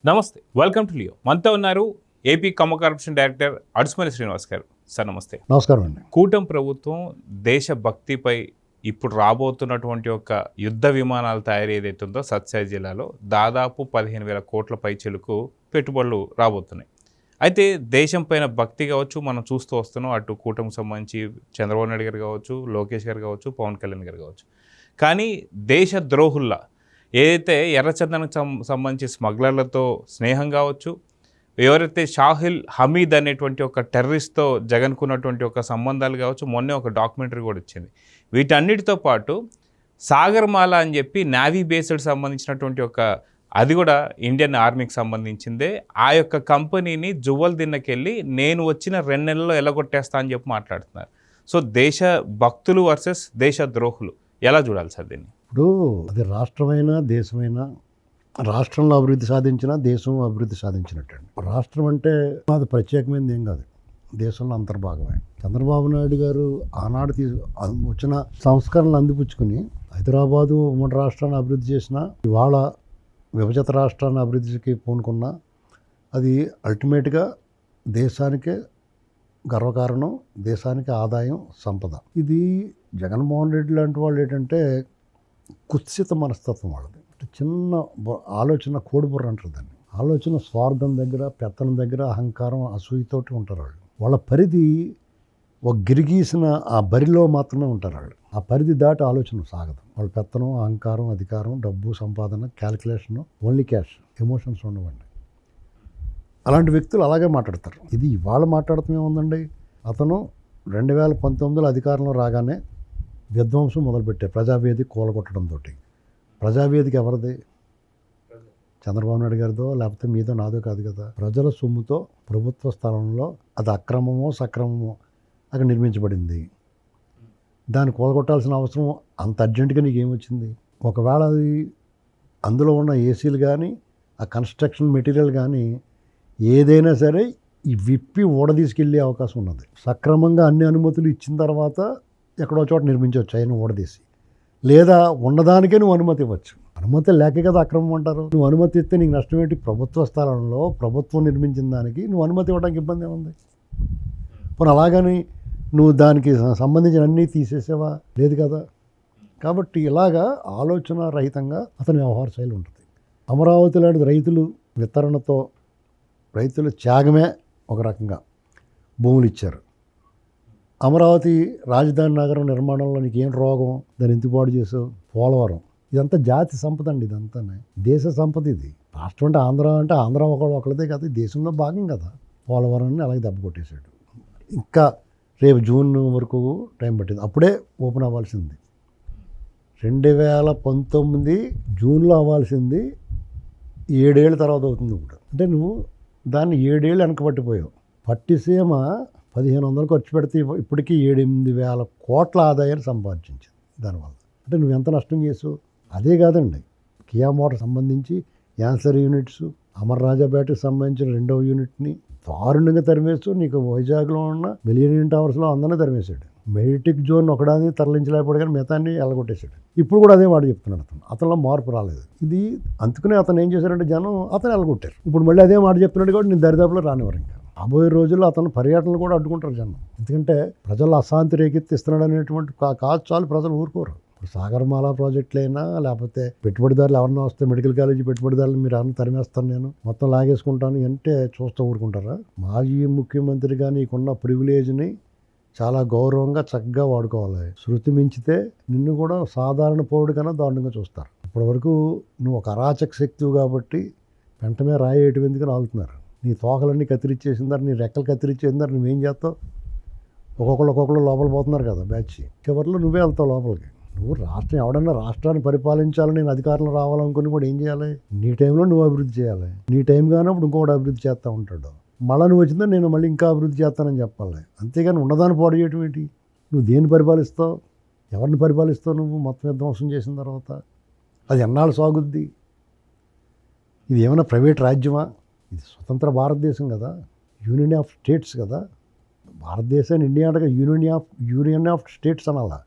నమస్తే, welcome to Leo. మనతో ఉన్నారు ఏపీ కమ్మ కార్పొరేషన్ డైరెక్టర్ అడుసుమల్లి శ్రీనివాస్ గారు. సార్ నమస్తే. నమస్కారం అండి. కూటమి ప్రభుత్వం దేశభక్తిపై ఇప్పుడు రాబోతున్నటువంటి ఒక యుద్ధ విమానాల తయారీ ఏదైతే ఉందో సత్యసాయి జిల్లాలో దాదాపు 15,000 కోట్ల పైచిలకు పెట్టుబడులు రాబోతున్నాయి. అయితే దేశం పైన భక్తి కావచ్చు, మనం చూస్తూ వస్తున్నాం. అటు కూటమికి సంబంధించి చంద్రబాబు నాయుడు గారు కావచ్చు, లోకేష్ గారు కావచ్చు, పవన్ కళ్యాణ్ గారు కావచ్చు. కానీ దేశ ద్రోహుల్లా ఏదైతే ఎర్రచందనకు సంబంధించి స్మగ్లర్లతో స్నేహం కావచ్చు, ఎవరైతే షాహిల్ హమీద్ అనేటువంటి ఒక టెర్రరిస్ట్తో జగన్కున్నటువంటి ఒక సంబంధాలు కావచ్చు, మొన్నే ఒక డాక్యుమెంటరీ కూడా వచ్చింది. వీటన్నిటితో పాటు సాగర్మాల అని చెప్పి నావీ బేస్డ్ సంబంధించినటువంటి ఒక అది కూడా ఇండియన్ ఆర్మీకి సంబంధించిందే. ఆ యొక్క కంపెనీని జువ్వల దిన్నకెళ్ళి నేను వచ్చిన 2 నెలల్లో ఎలగొట్టేస్తా అని చెప్పి మాట్లాడుతున్నారు. సో దేశ భక్తులు వర్సెస్ దేశ ద్రోహులు ఎలా చూడాలి సార్ దీన్ని? ఇప్పుడు అది రాష్ట్రమైనా దేశమైనా, రాష్ట్రంలో అభివృద్ధి సాధించినా దేశం అభివృద్ధి సాధించినట్టండి. రాష్ట్రం అంటే అది ప్రత్యేకమైనది ఏం కాదు, దేశంలో అంతర్భాగమే. చంద్రబాబు నాయుడు గారు ఆనాడు వచ్చిన సంస్కరణలు అందిపుచ్చుకుని హైదరాబాదు ఉమ్మడి రాష్ట్రాన్ని అభివృద్ధి చేసిన, ఇవాళ విభజిత రాష్ట్రాన్ని అభివృద్ధికి పూనుకున్నా అది అల్టిమేట్గా దేశానికే గర్వకారణం, దేశానికి ఆదాయం, సంపద. ఇది జగన్మోహన్ రెడ్డి లాంటి వాళ్ళు ఏంటంటే కుత్సిత మనస్తత్వం వాళ్ళది. చిన్న ఆలోచన కోడిబుర్ర అంటారు దాన్ని. ఆలోచన స్వార్థం దగ్గర, పెత్తనం దగ్గర, అహంకారం, అసూయతోటి ఉంటారు వాళ్ళు. వాళ్ళ పరిధి ఒక గిరిగీసిన ఆ బరిలో మాత్రమే ఉంటారు వాళ్ళు. ఆ పరిధి దాటి ఆలోచన సాగదు. వాళ్ళ పెత్తనం, అహంకారం, అధికారం, డబ్బు, సంపాదన, క్యాలిక్యులేషను, ఓన్లీ క్యాష్, ఎమోషన్స్ ఉండవండి. అలాంటి వ్యక్తులు అలాగే మాట్లాడతారు. ఇది ఇవాళ మాట్లాడటమే ఉందండి. అతను 2019లో అధికారంలో రాగానే విధ్వంసం మొదలుపెట్టారు. ప్రజావేదిక కూలగొట్టడంతో. ప్రజావేదిక ఎవరిది? చంద్రబాబు నాయుడు గారిదో లేకపోతే మీదో నాదో కాదు కదా. ప్రజల సొమ్ముతో ప్రభుత్వ స్థలంలో అది అక్రమమో సక్రమమో అక్కడ నిర్మించబడింది. దాన్ని కూలగొట్టాల్సిన అవసరం అంత అర్జెంటుగా నీకు ఏమొచ్చింది? ఒకవేళ అది అందులో ఉన్న ఏసీలు కానీ, ఆ కన్స్ట్రక్షన్ మెటీరియల్ కానీ ఏదైనా సరే ఈ విప్పి ఊడదీసుకెళ్ళే అవకాశం ఉన్నది. సక్రమంగా అన్ని అనుమతులు ఇచ్చిన తర్వాత ఎక్కడో చోట నిర్మించవచ్చు ఆయన ఊడదీసి, లేదా ఉన్నదానికే నువ్వు అనుమతి ఇవ్వచ్చు. అనుమతి లేకే కదా అక్రమం అంటారు. నువ్వు అనుమతి ఇస్తే నీకు నష్టం ఏంటి? ప్రభుత్వ స్థలంలో ప్రభుత్వం నిర్మించిన దానికి నువ్వు అనుమతి ఇవ్వడానికి ఇబ్బంది ఏముంది? పోనీ అలాగని నువ్వు దానికి సంబంధించిన అన్నీ తీసేసావా? లేదు కదా. కాబట్టి ఇలాగా ఆలోచన రహితంగా అతని వ్యవహార శైలి ఉంటుంది. అమరావతి లాంటి రైతులు వితరణతో, రైతుల త్యాగమే ఒక రకంగా భూములు ఇచ్చారు. అమరావతి రాజధాని నగరం నిర్మాణంలో నీకు ఏం రోగం? దాన్ని ఎందుకు పాడు చేసావు? పోలవరం ఇదంతా జాతి సంపద అండి. ఇదంతా దేశ సంపద. ఇది రాష్ట్రం అంటే ఆంధ్ర ఒకళ్ళదే కదా, దేశంలో భాగం కదా. పోలవరాన్ని అలాగే దెబ్బ కొట్టేశాడు. ఇంకా రేపు జూన్ వరకు టైం పట్టింది. అప్పుడే ఓపెన్ అవ్వాల్సింది 2019 జూన్లో అవ్వాల్సింది 7 ఏళ్ళ తర్వాత అవుతుంది ఇప్పుడు. అంటే నువ్వు దాన్ని 7 ఏళ్ళు వెనక పట్టిపోయావు. పట్టిసీమ 1,500 ఖర్చు పెడితే ఇప్పటికీ 7-8 వేల కోట్ల ఆదాయాన్ని సంపాదించింది దానివల్ల. అంటే నువ్వు ఎంత నష్టం చేసావు? అదే కాదండి, కియా మోటార్ సంబంధించి యాన్సర్ యూనిట్స్, అమర్ రాజా బ్యాటరీకి సంబంధించిన 2వ యూనిట్ని దారుణంగా తరిమేస్తూ నీకు వైజాగ్లో ఉన్న మిలియనియం టవర్స్లో అందరినీ తరిమేశాడు. మెడిటిక్ జోన్ ఒకదాన్ని తరలించలేకపోయాడు, కానీ మిగతాన్ని ఎలగొట్టేశాడు. ఇప్పుడు కూడా అదే మాట చెప్తున్నాడు అతను. అతనిలో మార్పు రాలేదు. ఇది అందుకనే అతను ఏం చేశాడంటే జనం అతను ఎలగొట్టారు. ఇప్పుడు మళ్ళీ అదే మాట చెప్తున్నాడు కాబట్టి నేను దరిదాపులో రానివ్వరు. ఇంకా రాబోయే రోజుల్లో అతను పర్యటనలు కూడా అడ్డుకుంటారు జనం. ఎందుకంటే ప్రజలు అశాంతి రేకెత్తిస్తున్నాడు అనేటువంటి కాదు చాలు, ప్రజలు ఊరుకోరు. ఇప్పుడు సాగర్మాల ప్రాజెక్టులైనా లేకపోతే పెట్టుబడిదారులు ఎవరన్నా వస్తే మెడికల్ కాలేజీ పెట్టుబడిదారులు మీరు అన్న తరిమేస్తాను, నేను మొత్తం లాగేసుకుంటాను అంటే చూస్తూ ఊరుకుంటారా? మాజీ ముఖ్యమంత్రిగా నీకున్న ప్రివిలేజ్ని చాలా గౌరవంగా చక్కగా వాడుకోవాలి. శృతి మించితే నిన్ను కూడా సాధారణ పౌరుడి కన్నా దారుణంగా చూస్తారు. ఇప్పటివరకు నువ్వు ఒక అరాచక శక్తివి కాబట్టి వెంటనే రాయేయటం ఎందుకని ఆగుతున్నారు. నీ తోకలన్నీ కత్తిరించేసిందారు, నీ రెక్కలు కత్తిరించేసిందారు, నువ్వేం చేస్తావు? ఒక్కొక్కరు లోపల పోతున్నారు కదా బ్యాచ్. చివరిలో నువ్వే వెళ్తావు లోపలికి. నువ్వు రాష్ట్రం ఎవడన్నా రాష్ట్రాన్ని పరిపాలించాలని నేను అధికారంలో రావాలనుకుని కూడా ఏం చేయాలి? నీ టైంలో నువ్వు అభివృద్ధి చేయాలి. నీ టైం కానప్పుడు ఇంకోటి అభివృద్ధి చేస్తూ ఉంటాడు. మళ్ళీ నువ్వు వచ్చిందో నేను మళ్ళీ ఇంకా అభివృద్ధి చేస్తానని చెప్పాలి. అంతేగాని ఉన్నదాన్ని పాడు చేయటం ఏంటి? నువ్వు దేన్ని పరిపాలిస్తావు? ఎవరిని పరిపాలిస్తావు? నువ్వు మొత్తం విధ్వంసం చేసిన తర్వాత అది ఎన్నాళ్ళు సాగుద్ది? ఇది ఏమైనా ప్రైవేట్ రాజ్యమా? ఇది స్వతంత్ర భారతదేశం కదా, యూనియన్ ఆఫ్ స్టేట్స్ కదా. భారతదేశాన్ని ఇండియా అంటే యూనియన్ ఆఫ్ స్టేట్స్ అనాలా.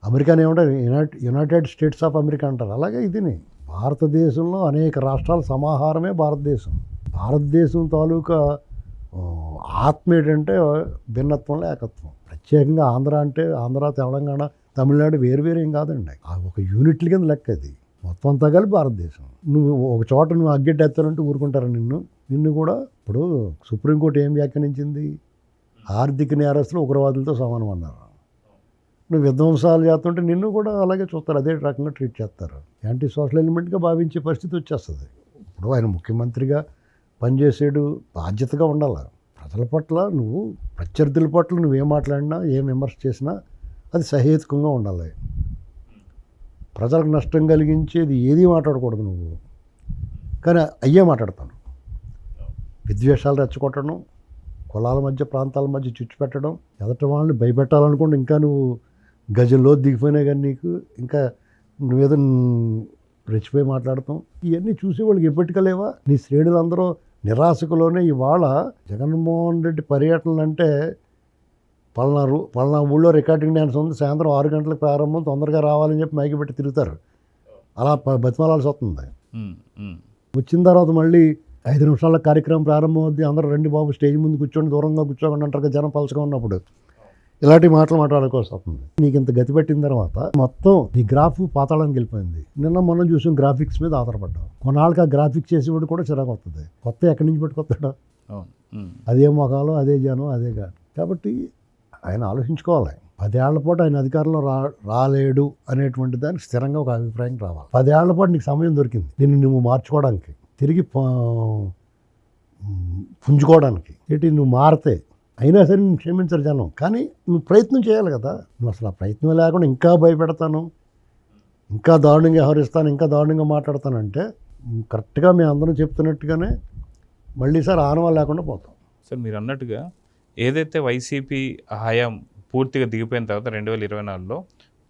అమెరికాని ఏమంటారు? యునైటెడ్ స్టేట్స్ ఆఫ్ అమెరికా అంటారు. అలాగే ఇది భారతదేశంలో అనేక రాష్ట్రాల సమాహారమే భారతదేశం. భారతదేశం తాలూకా ఆత్మ ఏంటంటే భిన్నత్వంలో ఏకత్వం. ప్రత్యేకంగా ఆంధ్ర అంటే ఆంధ్ర, తెలంగాణ, తమిళనాడు వేరు ఏం కాదండి. ఆ ఒక యూనిట్ల కింద లెక్క అది. మొత్తం అంతా కలిపి భారతదేశం. నువ్వు ఒక చోట నువ్వు అగ్గెట్టి ఎత్తానంటే ఊరుకుంటారా నిన్ను కూడా? ఇప్పుడు సుప్రీంకోర్టు ఏం వ్యాఖ్యానించింది? ఆర్థిక నేరస్తులు ఉగ్రవాదులతో సమానం అన్నారు. నువ్వు విధ్వంసాలు చేస్తుంటే నిన్ను కూడా అలాగే చూస్తారు, అదే రకంగా ట్రీట్ చేస్తారు. యాంటీ సోషల్ ఎలిమెంట్గా భావించే పరిస్థితి వచ్చేస్తుంది. ఇప్పుడు ఆయన ముఖ్యమంత్రిగా పనిచేసాడు, బాధ్యతగా ఉండాలి. ప్రజల పట్ల నువ్వు, ప్రత్యర్థుల పట్ల నువ్వేం మాట్లాడినా, ఏం విమర్శ చేసినా అది సహేతుకంగా ఉండాలి. ప్రజలకు నష్టం కలిగించేది ఏది మాట్లాడకూడదు నువ్వు. కానీ అయ్యే మాట్లాడతాను. విద్వేషాలు రెచ్చగొట్టడం, కులాల మధ్య, ప్రాంతాల మధ్య చిచ్చు పెట్టడం, ఎదటి వాళ్ళని భయపెట్టాలనుకుంటే ఇంకా నువ్వు గజంలో దిగిపోయినా కానీ నీకు ఇంకా నువ్వేదో రెచ్చిపోయి మాట్లాడతాం. ఇవన్నీ చూసి వాళ్ళకి ఎప్పటికలేవా? నీ శ్రేణులందరూ నిరాశకులోనే ఇవాళ జగన్మోహన్ రెడ్డి పర్యటనలు అంటే పలానా ఊళ్ళో రికార్డింగ్ డ్యాన్స్ ఉంది, సాయంత్రం 6 గంటలకు ప్రారంభం, తొందరగా రావాలని చెప్పి మైకి పెట్టి తిరుగుతారు. అలా బతిమాలాల్సి వస్తుంది. వచ్చిన తర్వాత మళ్ళీ 5 నిమిషాల కార్యక్రమం ప్రారంభం అవుద్ది, అందరూ రండి బాబు స్టేజ్ ముందు కూర్చోండి, దూరంగా కూర్చోండి అంటారు జనం పలచగా ఉన్నప్పుడు. ఇలాంటి మాటలు మాట్లాడుకోవాల్సి వస్తుంది. నీకు ఇంత గతి పెట్టిన తర్వాత మొత్తం నీ గ్రాఫ్ పాతాళానికి వెళ్ళిపోయింది. నిన్న మనం చూసాం, గ్రాఫిక్స్ మీద ఆధారపడ్డాం. కొన్నాళ్ళకి ఆ గ్రాఫిక్స్ చేసేవాడు కూడా చిరాకు వస్తుంది. కొత్త ఎక్కడి నుంచి పెట్టుకొస్తాడు? అదే మొఖాలు, అదే జనం, అదే కాదు. కాబట్టి ఆయన ఆలోచించుకోవాలి. 10 ఏళ్ల పాటు ఆయన అధికారంలో రాలేడు అనేటువంటి దానికి స్థిరంగా ఒక అభిప్రాయం రావాలి. 10 ఏళ్ల పాటు నీకు సమయం దొరికింది నిన్ను నువ్వు మార్చుకోవడానికి, తిరిగి పుంజుకోవడానికి. నువ్వు మారితే అయినా సరే నేను క్షమించరు జనం. కానీ నువ్వు ప్రయత్నం చేయాలి కదా. నువ్వు అసలు ఆ ప్రయత్నం లేకుండా ఇంకా భయపెడతాను, ఇంకా దారుణంగా వ్యవహరిస్తాను, ఇంకా దారుణంగా మాట్లాడతానంటే కరెక్ట్గా మేము అందరం చెప్తున్నట్టుగానే మళ్ళీ సార్ ఆనవాళ్ళు లేకుండా పోతాం. సార్ మీరు అన్నట్టుగా ఏదైతే వైసీపీ హయాం పూర్తిగా దిగిపోయిన తర్వాత 2024లో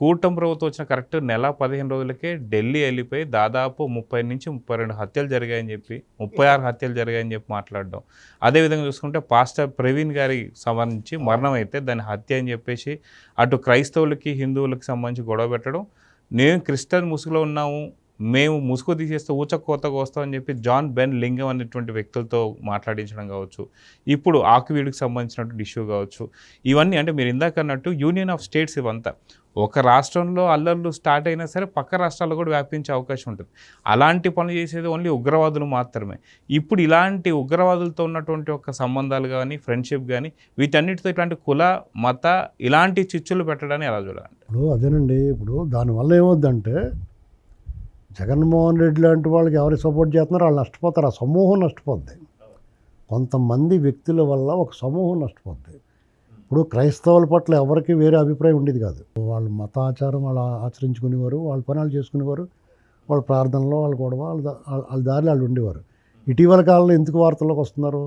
కూటమి ప్రభుత్వం వచ్చిన కరెక్ట్ నెల 15 రోజులకే ఢిల్లీ వెళ్ళిపోయి దాదాపు 30 నుంచి 32 హత్యలు జరిగాయని చెప్పి, 36 హత్యలు జరిగాయని చెప్పి మాట్లాడడం. అదేవిధంగా చూసుకుంటే పాస్టర్ ప్రవీణ్ గారికి సంబంధించి మరణం అయితే దాని హత్య అని చెప్పేసి అటు క్రైస్తవులకి, హిందువులకి సంబంధించి గొడవ పెట్టడం. నేను క్రిస్టియన్ ముసుగులో ఉన్నాము, మేము ముసుగు తీసేస్తే ఊచకోతగా వస్తామని చెప్పి జాన్ బెన్ లింగం అనేటువంటి వ్యక్తులతో మాట్లాడించడం కావచ్చు, ఇప్పుడు ఆకువీడికి సంబంధించినటువంటి ఇష్యూ కావచ్చు. ఇవన్నీ అంటే మీరు ఇందాక అన్నట్టు యూనియన్ ఆఫ్ స్టేట్స్. ఇవంతా ఒక రాష్ట్రంలో అల్లర్లు స్టార్ట్ అయినా సరే పక్క రాష్ట్రాల్లో కూడా వ్యాపించే అవకాశం ఉంటుంది. అలాంటి పనులు చేసేది ఓన్లీ ఉగ్రవాదులు మాత్రమే. ఇప్పుడు ఇలాంటి ఉగ్రవాదులతో ఉన్నటువంటి ఒక సంబంధాలు కానీ, ఫ్రెండ్షిప్ కానీ, వీటన్నిటితో ఇట్లాంటి కుల, మత ఇలాంటి చిచ్చులు పెట్టడాన్ని ఎలా చూడాలి? ఇప్పుడు అదేనండి, ఇప్పుడు దానివల్ల ఏమవుద్దంటే జగన్మోహన్ రెడ్డి లాంటి వాళ్ళకి ఎవరు సపోర్ట్ చేస్తున్నారో వాళ్ళు నష్టపోతారు. ఆ సమూహం నష్టపోద్ది. కొంతమంది వ్యక్తుల వల్ల ఒక సమూహం నష్టపోద్ది. ఇప్పుడు క్రైస్తవుల పట్ల ఎవరికి వేరే అభిప్రాయం ఉండేది కాదు. వాళ్ళు మతాచారం వాళ్ళు ఆచరించుకునేవారు, వాళ్ళ పనులు చేసుకునేవారు, వాళ్ళ ప్రార్థనలో వాళ్ళ గొడవ, వాళ్ళ దారిలో వాళ్ళు ఉండేవారు. ఇటీవల కాలంలో ఎందుకు వార్తల్లోకి వస్తున్నారు?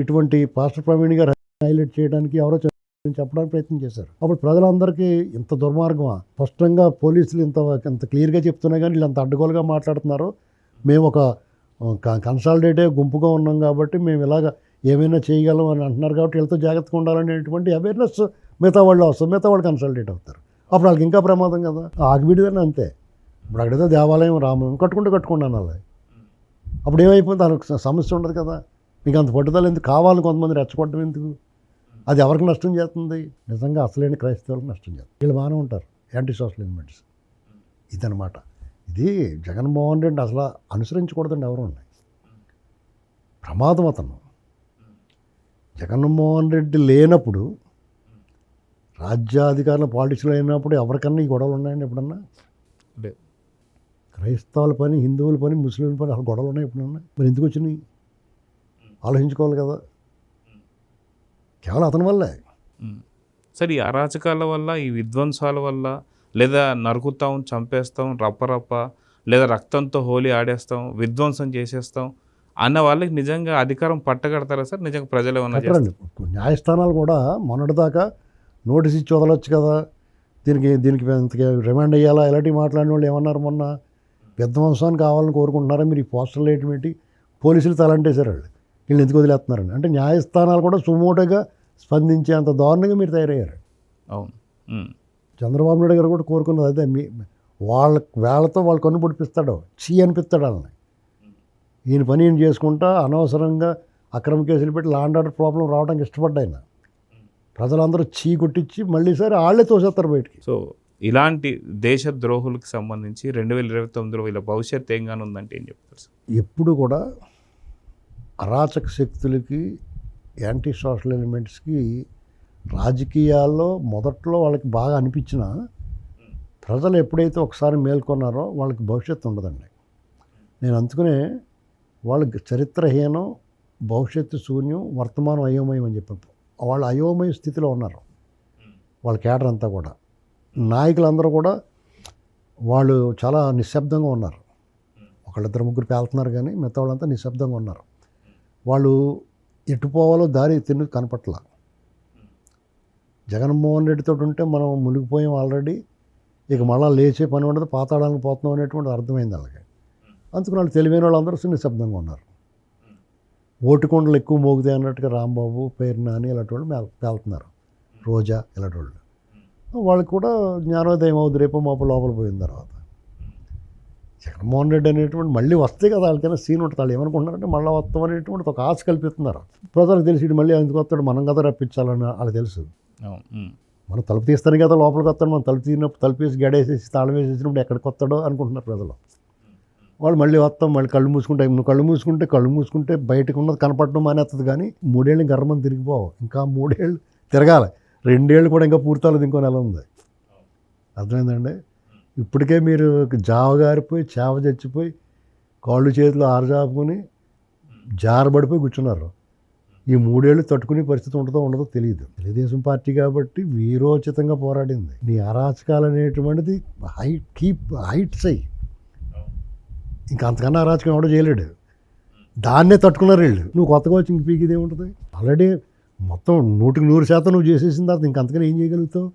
ఇటువంటి పాస్టర్ ప్రవీణ్ గారు హైలైట్ చేయడానికి ఎవరో చెప్పడానికి ప్రయత్నం చేశారు. అప్పుడు ప్రజలందరికీ ఇంత దుర్మార్గమా? స్పష్టంగా పోలీసులు ఇంత క్లియర్గా చెప్తున్నా కానీ వీళ్ళు అంత అడ్డగోలుగా మాట్లాడుతున్నారు. మేము ఒక కన్సాలిడేటే గుంపుగా ఉన్నాం కాబట్టి మేము ఇలాగ ఏమైనా చేయగలం అని అంటున్నారు కాబట్టి వీళ్ళతో జాగ్రత్తగా ఉండాలనేటువంటి అవేర్నెస్ మిగతా వాళ్ళు వస్తారు, మిగతా వాళ్ళు కన్సల్టేట్ అవుతారు. అప్పుడు వాళ్ళకి ఇంకా ప్రమాదం కదా. ఆగిబిడిదని అంతే. ఇప్పుడు అక్కడేదో దేవాలయం, రామం కట్టుకుంటాను అలా. అప్పుడు ఏమైపోయింది? దానికి సమస్య ఉండదు కదా. మీకు అంత పట్టుదల ఎందుకు? కావాలని కొంతమంది రెచ్చగొట్టడం ఎందుకు? అది ఎవరికి నష్టం చేస్తుంది? నిజంగా అసలైన క్రైస్తవులకు నష్టం చేస్తుంది. వీళ్ళు బాగానే ఉంటారు, యాంటీ సోషల్ ఎలిమెంట్స్. ఇదనమాట. ఇది జగన్మోహన్ రెడ్డి అసలు అనుసరించకూడదండి ఎవరు ఉన్నాయి. ప్రమాదం అతను. జగన్మోహన్ రెడ్డి లేనప్పుడు, రాజ్యాధికారుల పాలిటిక్స్లో అయినప్పుడు ఎవరికన్నా ఈ గొడవలు ఉన్నాయండి ఎప్పుడన్నా? క్రైస్తవుల పని, హిందువుల పని, ముస్లింల పని అసలు గొడవలు ఉన్నాయి ఎప్పుడన్నా? మరి ఎందుకు వచ్చినాయి ఆలోచించుకోవాలి కదా. కేవలం అతని వల్లే. సరే, ఈ అరాచకాల వల్ల, ఈ విధ్వంసాల వల్ల, లేదా నరుకుతాం, చంపేస్తాం, రప్ప లేదా రక్తంతో హోలీ ఆడేస్తాం, విధ్వంసం చేసేస్తాం అన్న వాళ్ళకి నిజంగా అధికారం పట్టగడతారా సార్? నిజంగా ప్రజలు ఏమన్నా చేస్తారు? న్యాయస్థానాలు కూడా మొన్నటిదాకా నోటీస్ ఇచ్చి వదలొచ్చు కదా, దీనికి రిమాండ్ అయ్యాలా, ఇలాంటివి మాట్లాడిన వాళ్ళు ఏమన్నారు మొన్న? విధ్వంసాన్ని కావాలని కోరుకుంటున్నారా మీరు? ఈ పోస్టర్లు వేయటమేంటి? పోలీసులు తలంటేశారు వాళ్ళు. వీళ్ళు ఎందుకు వదిలేస్తున్నారండి అంటే న్యాయస్థానాలు కూడా సుమోటోగా స్పందించేంత దారుణంగా మీరు తయారయ్యారు. అవును. చంద్రబాబు నాయుడు గారు కూడా కోరుకున్నది అదే. వేళతో వాళ్ళు కన్ను పొడిపిస్తాడు, చీ అనిపిస్తాడు వాళ్ళని. ఈయన పని ఈయన చేసుకుంటా అనవసరంగా అక్రమ కేసులు పెట్టి లాండ్ ఆర్డర్ ప్రాబ్లం రావడానికి ఇష్టపడ్డా ఆయన. ప్రజలందరూ చీ కొట్టించి మళ్ళీ సరే వాళ్ళే తోసేస్తారు బయటికి. సో ఇలాంటి దేశ ద్రోహులకు సంబంధించి 2029లో వీళ్ళ భవిష్యత్తు ఏం కానీ ఉందంటే ఏం చెప్తారు సార్? ఎప్పుడు కూడా అరాచక శక్తులకి, యాంటీ సోషల్ ఎలిమెంట్స్కి రాజకీయాల్లో మొదట్లో వాళ్ళకి బాగా అనిపించినా ప్రజలు ఎప్పుడైతే ఒకసారి మేల్కొన్నారో వాళ్ళకి భవిష్యత్తు ఉండదండి. నేను అందుకనే వాళ్ళకి చరిత్రహీనం, భవిష్యత్తు శూన్యం, వర్తమానం అయోమయం అని చెప్పాను. వాళ్ళు అయోమయ స్థితిలో ఉన్నారు వాళ్ళ కేడర్ అంతా కూడా. నాయకులందరూ కూడా వాళ్ళు చాలా నిశ్శబ్దంగా ఉన్నారు. ఒకళ్ళిద్దరు ముగ్గురు పేలుతున్నారు కానీ మిగతా వాళ్ళంతా నిశ్శబ్దంగా ఉన్నారు. వాళ్ళు ఎటు పోవాలో దారి కనపట్ల. జగన్మోహన్ రెడ్డితో ఉంటే మనం మునిగిపోయాం ఆల్రెడీ, ఇక మళ్ళీ లేచే పని ఉండదు, పాతాళానికి పోతున్నాం అనేటువంటిది అర్థమైంది వాళ్ళకి. అందుకని వాళ్ళు తెలివైన వాళ్ళందరూ నిశ్శబ్దంగా ఉన్నారు. ఓటుకొండలు ఎక్కువ మోగుతాయి అన్నట్టుగా రాంబాబు, పేరు నాని ఇలాంటి వాళ్ళు పేలుతున్నారు, రోజా ఇలాంటి వాళ్ళు. వాళ్ళకి కూడా జ్ఞానోదయం అవుతుంది రేపు మాపు లోపల పోయిన తర్వాత. జగన్మోహన్ రెడ్డి అనేటువంటి మళ్ళీ వస్తే కదా వాళ్ళకైనా సీన్ ఉంటుంది. వాళ్ళు ఏమనుకుంటున్నారంటే మళ్ళీ వస్తాం అనేటువంటి ఒక ఆశ కల్పిస్తున్నారు. ప్రజలకు తెలిసి మళ్ళీ ఎందుకు వస్తాడు, మనం కదా రప్పించాలని వాళ్ళకి తెలుసు. మనం తలుపు తీస్తాను కదా లోపలికి వస్తాడు, మనం తలుపు తీసినప్పుడు తలుపేసి గడేసేసి తాళం వేసేసినప్పుడు ఎక్కడికి వస్తాడో అనుకుంటున్నారు ప్రజలు. వాళ్ళు మళ్ళీ వస్తాం, మళ్ళీ కళ్ళు మూసుకుంటే కళ్ళు మూసుకుంటే బయటకు ఉన్నది కనపడడం మానేస్తుంది. కానీ 3 ఏళ్ళు గర్రమని తిరిగిపోవు, ఇంకా 3 ఏళ్ళు తిరగాలి. 2 ఏళ్ళు కూడా ఇంకా పూర్తవలేదు, ఇంకో నెల ఉంది. అర్థమైందండి? ఇప్పటికే మీరు జావగారిపోయి చేవ చచ్చిపోయి కాళ్ళు చేతులు ఆరజాపుకొని జారబడిపోయి కూర్చున్నారు. ఈ 3 ఏళ్ళు తట్టుకునే పరిస్థితి ఉంటుందో ఉండదో తెలియదు. తెలుగుదేశం పార్టీ కాబట్టి వీరోచితంగా పోరాడింది. నీ అరాచకాలు అనేటువంటిది హైట్స్ అయ్యి ఇంకా అంతకన్నా అరాచకం ఎవడో చేయలేడు. దాన్నే తట్టుకున్నారు వీళ్ళు. నువ్వు కొత్తగా వచ్చి ఇంక పీకిదే ఉంటుంది. ఆల్రెడీ మొత్తం 100% నువ్వు చేసేసిన తర్వాత ఇంక అంతకన్నా ఏం చేయగలుగుతావు?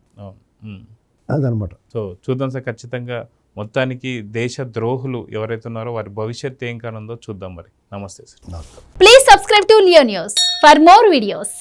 అదనమాట. సో చూద్దాం సార్, ఖచ్చితంగా మొత్తానికి దేశ ద్రోహులు ఎవరైతే ఉన్నారో వారి భవిష్యత్తు ఏం కానుందో చూద్దాం మరి. నమస్తే సార్. నమస్కారం. Please subscribe to Leo News for more videos.